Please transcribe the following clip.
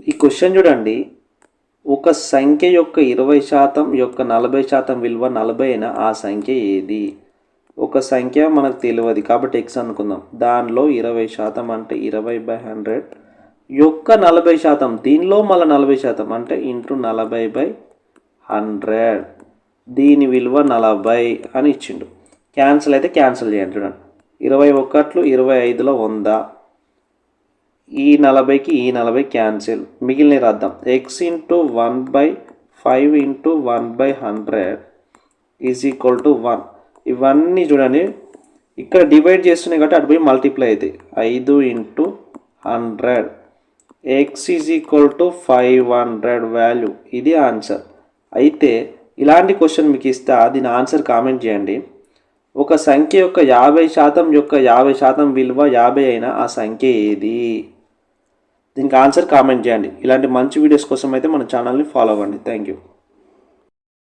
ఈ క్వశ్చన్ చూడండి, ఒక సంఖ్య యొక్క 20% యొక్క 40% విలువ 40 అయినా ఆ సంఖ్య ఏది? ఒక సంఖ్య మనకు తెలియదు కాబట్టి ఎక్స్ అనుకుందాం. దానిలో 20% అంటే 20/100 యొక్క 40%, దీనిలో మళ్ళీ 40% అంటే ఇంటూ 40/100, దీని విలువ 40 అని ఇచ్చిండు. క్యాన్సిల్ అయితే క్యాన్సిల్ చేయండి. చూడండి, 21 25లో 100, ఈ 40కి ఈ 40 క్యాన్సిల్, మిగిలిన రాద్దాం. X into 1/5 into 1/100 is equal to 1. ఇవన్నీ చూడండి ఇక్కడ డివైడ్ చేస్తున్నాయి కాబట్టి అటు పోయి మల్టిప్లై అవుతాయి. 5 into 100 X is equal to 500 value. ఇది ఆన్సర్. అయితే ఇలాంటి క్వశ్చన్ మీకు ఇస్తా, దీని ఆన్సర్ కామెంట్ చేయండి. ఒక సంఖ్య యొక్క 50% యొక్క 50% విలువ 50 అయినా ఆ సంఖ్య ఏది? దీనికి ఆన్సర్ కామెంట్ చేయండి. ఇలాంటి మంచి వీడియోస్ కోసం అయితే మన ఛానల్ని ఫాలో అవ్వండి. Thank you.